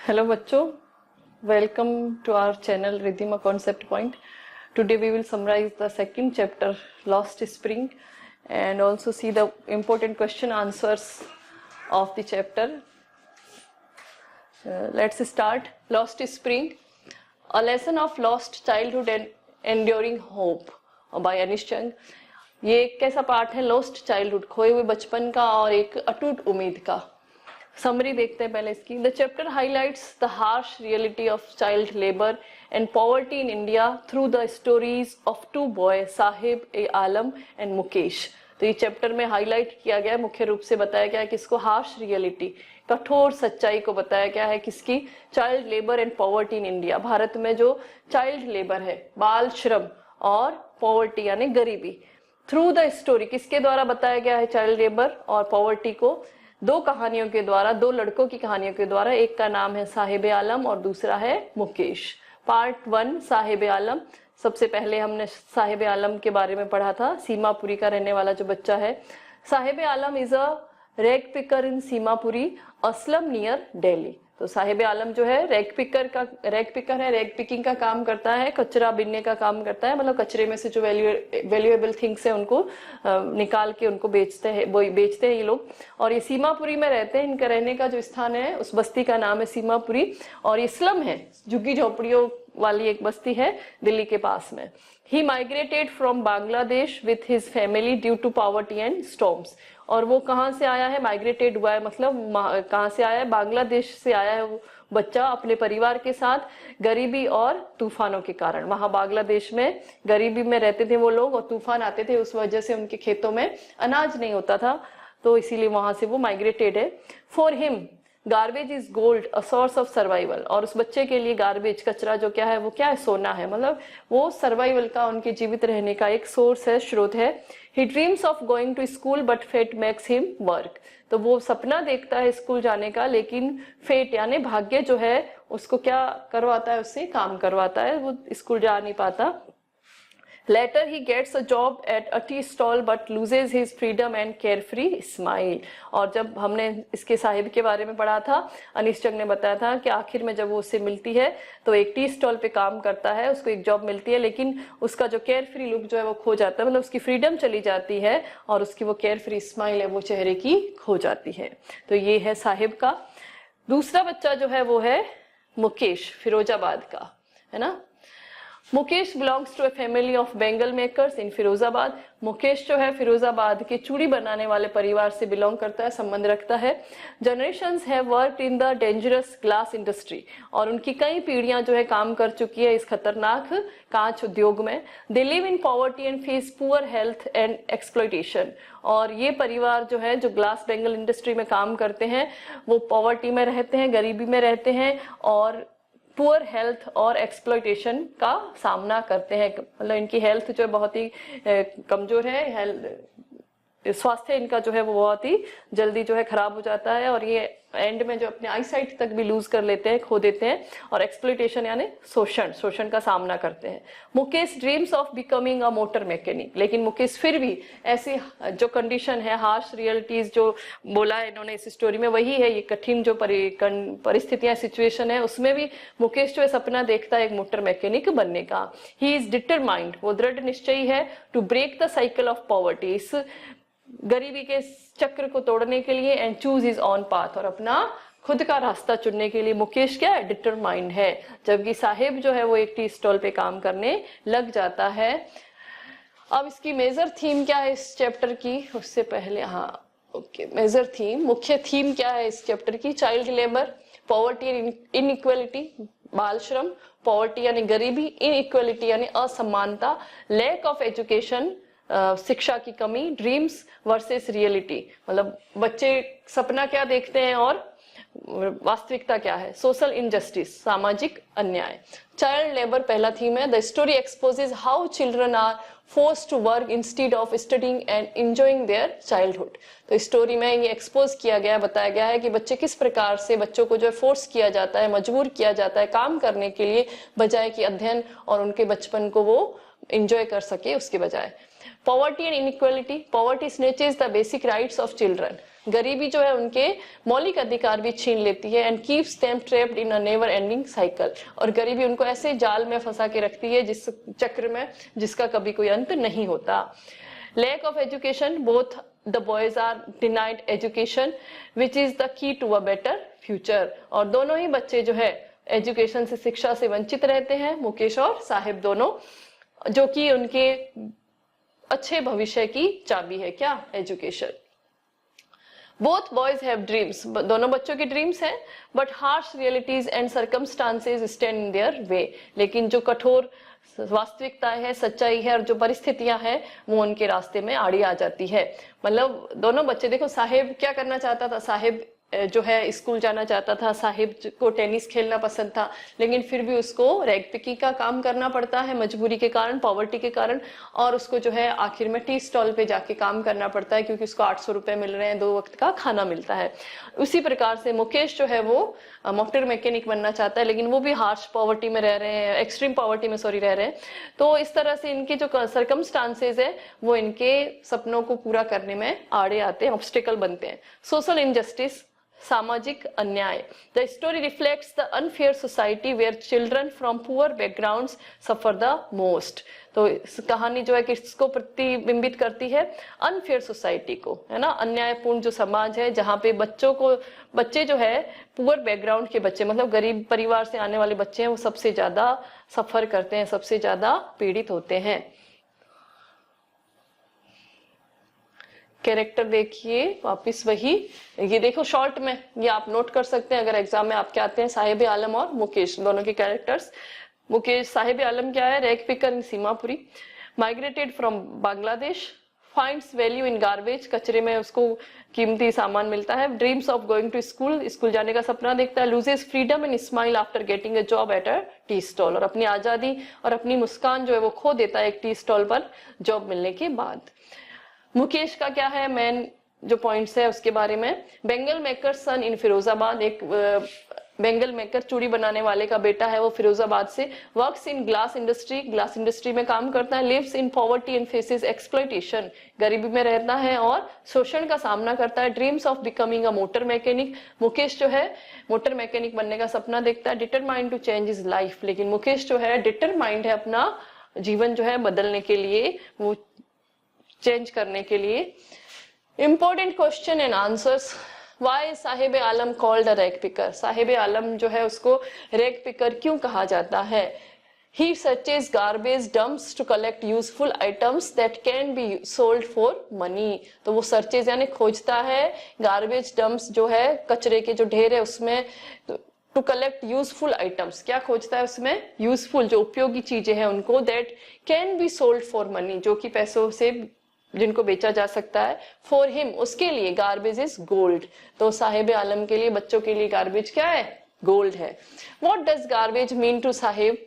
Hello बच्चों, welcome to our channel Riddhima Concept Point. Today we will summarize the second chapter Lost Spring and also see the important question answers of the chapter. Let's start. Lost Spring, a lesson of lost childhood and enduring hope by Anish Chang. ये एक कैसा part है? Lost childhood, खोए हुए बचपन का और एक अटूट उम्मीद का. समरी देखते हैं पहले इसकी. The chapter highlights the harsh reality of child labour and poverty in India through the stories of two boy Saheb e Alam and Mukesh. तो ये चैप्टर में हाईलाइट किया गया है, मुख्य रूप से बताया गया है किसको? हार्श रियलिटी, कठोर सच्चाई को बताया गया है. किसकी? Child labour and poverty in India. Bharat में जो चाइल्ड लेबर है, बाल श्रम और पॉवर्टी यानी गरीबी, थ्रू द स्टोरी किसके द्वारा बताया गया है? चाइल्ड लेबर और पॉवर्टी को दो कहानियों के द्वारा, दो लड़कों की कहानियों के द्वारा. एक का नाम है साहिब आलम और दूसरा है मुकेश. पार्ट 1 साहिब आलम. सबसे पहले हमने साहिब आलम के बारे में पढ़ा था, सीमापुरी का रहने वाला जो बच्चा है. Sahib Alam is a rag picker in Seemapuri, a slum near Delhi. तो साहिब आलम जो है रैग पिकर है, रैग पिकिंग का काम करता है, कचरा बिनने का काम करता है. मतलब कचरे में से जो वैल्यूएबल थिंग्स है उनको निकाल के उनको बेचते हैं ये लोग. और ये सीमापुरी में रहते हैं. इनका रहने का जो स्थान है उस बस्ती का नाम है सीमापुरी. और ये स्लम है, झुग्गी झोपड़ियों वाली एक बस्ती है दिल्ली के पास में. He migrated from Bangladesh with his family due to poverty and storms. और वो कहाँ से आया है? माइग्रेटेड हुआ है, मतलब कहाँ से आया है? बांग्लादेश से आया है वो बच्चा अपने परिवार के साथ, गरीबी और तूफानों के कारण. वहां बांग्लादेश में गरीबी में रहते थे वो लोग और तूफान आते थे, उस वजह से उनके खेतों में अनाज नहीं होता था, तो इसीलिए वहां से वो माइग्रेटेड है. For him garbage is gold, a source of survival. और उस बच्चे के लिए गार्बेज, कचरा जो क्या है वो क्या है? सोना है. मतलब वो सर्वाइवल का, उनके जीवित रहने का एक सोर्स है, स्रोत है. He dreams of going to school but fate makes him work. तो वो सपना देखता है स्कूल जाने का, लेकिन फेट यानी भाग्य जो है उसको क्या करवाता है? उससे काम करवाता है, वो स्कूल जा नहीं पाता. Later he gets a job at a tea stall but loses his freedom and carefree smile. और जब हमने इसके साहिब के बारे में पढ़ा था, अनीश चंग ने बताया था कि आखिर में जब वो उससे मिलती है तो एक टी स्टॉल पे काम करता है, उसको एक जॉब मिलती है, लेकिन उसका जो केयर फ्री लुक जो है वो खो जाता है. मतलब उसकी फ्रीडम चली जाती है और उसकी वो केयर फ्री स्माइल है वो चेहरे की खो जाती है. तो ये है साहिब का. दूसरा बच्चा जो है वो है मुकेश, फिरोजाबाद का है ना. Mukesh belongs to a family of bangle makers in Firozabad. Mukesh जो है फिरोजाबाद के चूड़ी बनाने वाले परिवार से बिलोंग करता है, संबंध रखता है. Generations have worked in the dangerous glass industry. और उनकी कई पीढ़ियां जो है काम कर चुकी है इस खतरनाक कांच उद्योग में. They live in poverty and face poor health and exploitation. और ये परिवार जो है, जो ग्लास बेंगल इंडस्ट्री में काम करते हैं, वो पॉवर्टी में रहते हैं, गरीबी में रहते हैं और पुअर हेल्थ और एक्सप्लॉयटेशन का सामना करते हैं. मतलब इनकी हेल्थ जो है बहुत ही कमजोर है, स्वास्थ्य इनका जो है वो बहुत ही जल्दी जो है खराब हो जाता है और ये एंड में जो अपने आई साइट तक भी लूज कर लेते हैं, खो देते हैं. और एक्सप्लॉयटेशन यानी शोषण का सामना करते हैं. Mukesh dreams of becoming a motor mechanic. लेकिन मुकेश फिर भी ऐसी जो कंडीशन है, हार्श रियलिटीज जो बोला है इन्होंने इस स्टोरी में, वही है. ये कठिन जो परिस्थितियां, सिचुएशन है, उसमें भी मुकेश जो है सपना देखता है एक मोटर मैकेनिक बनने का. ही इज डिटरमाइंड, वो दृढ़ निश्चयी है, to break the cycle of poverty, इस गरीबी के चक्र को तोड़ने के लिए, and choose his own path, और अपना खुद का रास्ता चुनने के लिए मुकेश क्या है? डिटरमाइंड है. जबकि साहिब जो है वो एक टी स्टॉल पे काम करने लग जाता है. अब इसकी मेजर थीम क्या है इस चैप्टर की? उससे पहले मेजर थीम, मुख्य थीम क्या है इस चैप्टर की? Child labour, poverty and inequality, बाल श्रम, पॉवर्टी यानी गरीबी, इनइक्वालिटी यानी असमानता, लैक ऑफ एजुकेशन शिक्षा की कमी, ड्रीम्स वर्सेस रियलिटी, मतलब बच्चे सपना क्या देखते हैं और वास्तविकता क्या है, सोशल इनजस्टिस, सामाजिक अन्याय. चाइल्ड लेबर पहला थीम है. The story exposes how children are forced to work instead of studying and enjoying their childhood. तो स्टोरी में ये एक्सपोज किया गया, बताया गया है कि बच्चे किस प्रकार से, बच्चों को जो है फोर्स किया जाता है, मजबूर किया जाता है काम करने के लिए, बजाय कि अध्ययन और उनके बचपन को वो एंजॉय कर सके उसके बजाय. Poverty and inequality. Poverty snatches the basic rights of children. गरीबी जो है उनके मौलिक अधिकार भी छीन लेती है and keeps them trapped in a never ending cycle. और गरीबी उनको ऐसे जाल में फंसा के रखती है जिस चक्र में जिसका कभी कोई अंत नहीं होता। Lack of education, both the boys are denied education which is the key to a better future. और दोनों ही बच्चे जो है एजुकेशन से, शिक्षा से वंचित रहते हैं, मुकेश और साहिब दोनों, जो कि उनके अच्छे भविष्य की चाबी है। क्या? Education. Both boys have dreams, दोनों बच्चों के ड्रीम्स हैं, but harsh realities and circumstances stand in their way. लेकिन जो कठोर वास्तविकता है, सच्चाई है और जो परिस्थितियां हैं वो उनके रास्ते में आड़ी आ जाती है। मतलब दोनों बच्चे, देखो साहिब क्या करना चाहता था, साहिब जो है स्कूल जाना चाहता था, साहिब को टेनिस खेलना पसंद था, लेकिन फिर भी उसको रैग पिकिंग का काम करना पड़ता है मजबूरी के कारण, पॉवर्टी के कारण, और उसको जो है आखिर में टी स्टॉल पे जाके काम करना पड़ता है क्योंकि उसको 800 रुपए मिल रहे हैं, 2 वक्त का खाना मिलता है। उसी प्रकार से मुकेश जो है वो मोटर मैकेनिक बनना चाहता है, लेकिन वो भी हार्श पॉवर्टी में रह रहे हैं, एक्सट्रीम पॉवर्टी में रह रहे हैं। तो इस तरह से इनके जो सर्कमस्टांसेस है वो इनके सपनों को पूरा करने में आड़े आते हैं, ऑब्स्टिकल बनते हैं। सोशल इनजस्टिस, सामाजिक अन्याय। The story reflects the unfair society where children from poor backgrounds suffer the most. तो इस कहानी जो है किसको प्रतिबिंबित करती है? अनफेयर सोसाइटी को, है ना, अन्यायपूर्ण जो समाज है जहाँ पे बच्चे जो है पुअर बैकग्राउंड के बच्चे, मतलब गरीब परिवार से आने वाले बच्चे हैं, वो सबसे ज्यादा सफर करते हैं, सबसे ज्यादा पीड़ित होते हैं। कैरेक्टर देखिए वापिस वही, ये देखो शॉर्ट में, ये आप नोट कर सकते हैं अगर एग्जाम में आपके आते हैं। साहिब आलम और मुकेश दोनों के कैरेक्टर्स। मुकेश, साहिब आलम क्या है? Rag picker in Seemapuri, migrated from Bangladesh, finds value in garbage, कचरे में उसको कीमती सामान मिलता है, dreams of going to school, school जाने का सपना देखता है, loses freedom and smile after getting a job at a tea stall, और अपनी आजादी और अपनी मुस्कान जो है वो खो देता है एक टी स्टॉल पर जॉब मिलने के बाद। मुकेश का क्या है मेन जो पॉइंट्स है उसके बारे में? Bengal maker son in Firozabad, एक बेंगल मेकर चूड़ी बनाने वाले का बेटा है वो फिरोजाबाद से, works in glass industry, glass industry में काम करता है, lives in poverty and faces exploitation, गरीबी में रहता है और शोषण का सामना करता है, dreams of becoming a motor mechanic, Mukesh जो है मोटर मैकेनिक बनने का सपना देखता है, determined to change his life, लेकिन मुकेश जो है डिटरमाइंड है अपना जीवन जो है बदलने के लिए, वो चेंज करने के लिए। Important question and answers. Why Sahib Alam called a rag picker, Sahib Alam जो है उसको रैग पिकर क्यों कहा जाता है? He searches garbage dumps to collect useful items that can be sold for money। तो वो सर्चेज यानी खोजता है गार्बेज डंप्स जो है कचरे के जो ढेर है उसमें, टू कलेक्ट यूजफुल आइटम्स, क्या खोजता है उसमें? यूजफुल जो उपयोगी चीजें हैं उनको, that can be sold for money, जो कि पैसों से जिनको बेचा जा सकता है। फॉर हिम, उसके लिए, गार्बेज इज गोल्ड, तो साहिब आलम के लिए, बच्चों के लिए गार्बेज क्या है? गोल्ड है। What does garbage mean to Saheb?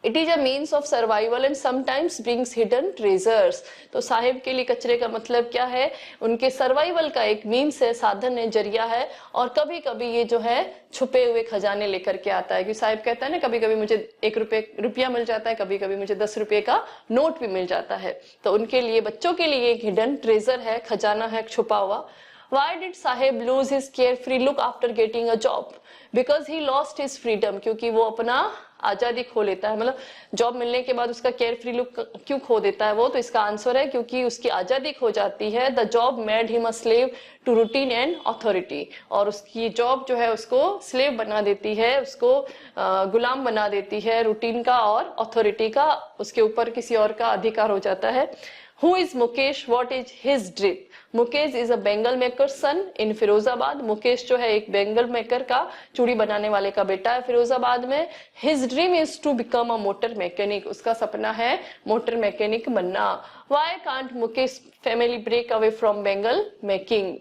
It is a means of survival and sometimes brings hidden treasures. तो साहिब के लिए कचरे का मतलब क्या है? उनके सर्वाइवल का एक मीन्स है, साधन है, जरिया है, और कभी कभी ये जो है छुपे हुए खजाने लेकर के आता है। क्योंकि साहिब कहता है ना, कभी कभी मुझे 1 रुपया मिल जाता है, कभी कभी मुझे 10 रुपये का नोट भी मिल जाता है। तो उनके लिए, बच्चों के लिए एक हिडन ट्रेजर है, खजाना है छुपा हुआ। Why did Sahib lose his carefree look after getting a job? Because he lost his freedom, क्योंकि वो अपना आजादी खो लेता है, मतलब जॉब मिलने के बाद उसका केयर फ्री लुक क्यों खो देता है वो? तो इसका आंसर है क्योंकि उसकी आजादी खो जाती है। The job made him a slave to routine and authority, और उसकी जॉब जो है उसको स्लेव बना देती है, उसको गुलाम बना देती है रूटीन का और अथॉरिटी का, उसके ऊपर किसी और का अधिकार हो जाता है। Who is Mukesh? What is his dream? Mukesh is a bangle maker son in Firozabad, Mukesh जो है एक बेंगल मेकर का, चूड़ी बनाने वाले का बेटा है फिरोजाबाद में। His dream is to become a motor mechanic, उसका सपना है मोटर मैकेनिक बनना। Why can't Mukesh family break away from bangle making?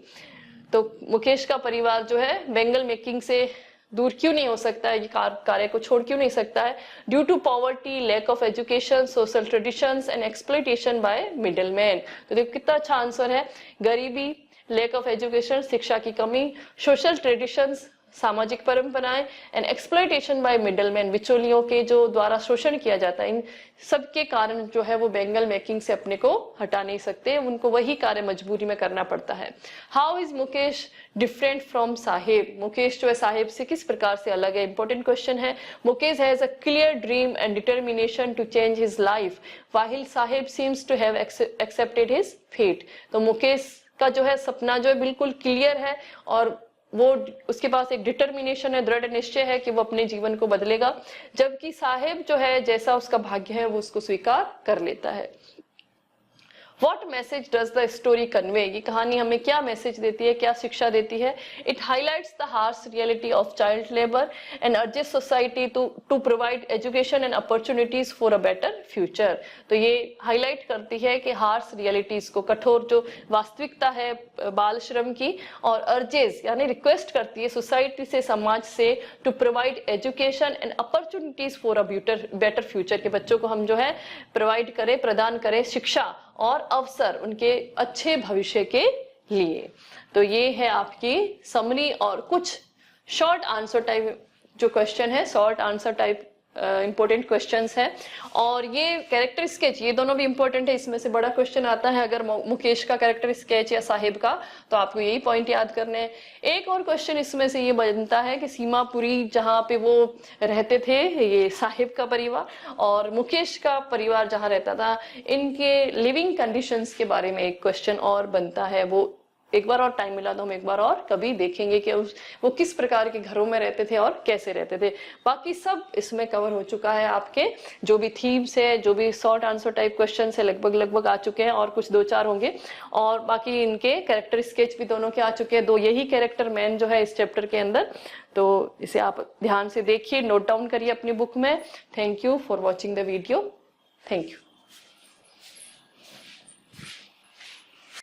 तो मुकेश का परिवार जो है बेंगल मेकिंग से दूर क्यों नहीं हो सकता है, ये कार्य को छोड़ क्यों नहीं सकता है? Due to poverty, lack of education, social traditions and exploitation by middleman. तो देखो कितना अच्छा आंसर है, गरीबी, लैक ऑफ एजुकेशन, शिक्षा की कमी, सोशल ट्रेडिशंस, सामाजिक परंपराएं एंड एक्सप्लॉयटेशन बाय मिडलमैन, बिचौलियों के जो द्वारा शोषण किया जाता है, इन सब के कारण जो है वो बेंगल मेकिंग से अपने को हटा नहीं सकते, उनको वही कार्य मजबूरी में करना पड़ता है। How is Mukesh different from Sahib, Mukesh जो है साहिब से किस प्रकार से अलग है, इंपॉर्टेंट क्वेश्चन है। Mukesh has a clear dream and determination to change his life while Saheb seems to have accepted his fate. तो मुकेश का जो है सपना जो है बिल्कुल क्लियर है और वो उसके पास एक डिटर्मिनेशन है, दृढ़ निश्चय है कि वो अपने जीवन को बदलेगा, जबकि साहिब जो है जैसा उसका भाग्य है वो उसको स्वीकार कर लेता है। What message does the story convey? ये कहानी हमें क्या मैसेज देती है, क्या शिक्षा देती है? It highlights the harsh reality of child labor and urges society to provide education and opportunities for a better future. तो ये हाईलाइट करती है कि हार्श रियलिटीज को, कठोर जो वास्तविकता है बाल श्रम की, और अर्जेस यानी रिक्वेस्ट करती है सोसाइटी से, समाज से, to provide education and opportunities for a better future, के बच्चों को हम जो है प्रोवाइड करें, प्रदान करें शिक्षा और अवसर उनके अच्छे भविष्य के लिए। तो ये है आपकी समरी और कुछ शॉर्ट आंसर टाइप जो क्वेश्चन है, short answer type important questions है। और ये कैरेक्टर स्केच, ये दोनों भी इंपॉर्टेंट है। इसमें से बड़ा क्वेश्चन आता है अगर मुकेश का कैरेक्टर स्केच या साहिब का, तो आपको यही पॉइंट याद करने हैं। एक और क्वेश्चन इसमें से ये बनता है कि सीमापुरी जहाँ पे वो रहते थे, ये साहिब का परिवार और मुकेश का परिवार जहाँ रहता था, इनके लिविंग कंडीशंस के बारे में एक क्वेश्चन और बनता है। वो एक बार और टाइम मिला तो हम एक बार और कभी देखेंगे कि वो किस प्रकार के घरों में रहते थे और कैसे रहते थे। बाकी सब इसमें कवर हो चुका है, आपके जो भी थीम्स है, जो भी शॉर्ट आंसर टाइप क्वेश्चन है, लगभग आ चुके हैं और कुछ 2-4 होंगे। और बाकी इनके कैरेक्टर स्केच भी दोनों के आ चुके हैं, 2 यही कैरेक्टर मैन जो है इस चैप्टर के अंदर। तो इसे आप ध्यान से देखिए, नोट डाउन करिए अपनी बुक में। Thank you for watching the video. Thank you.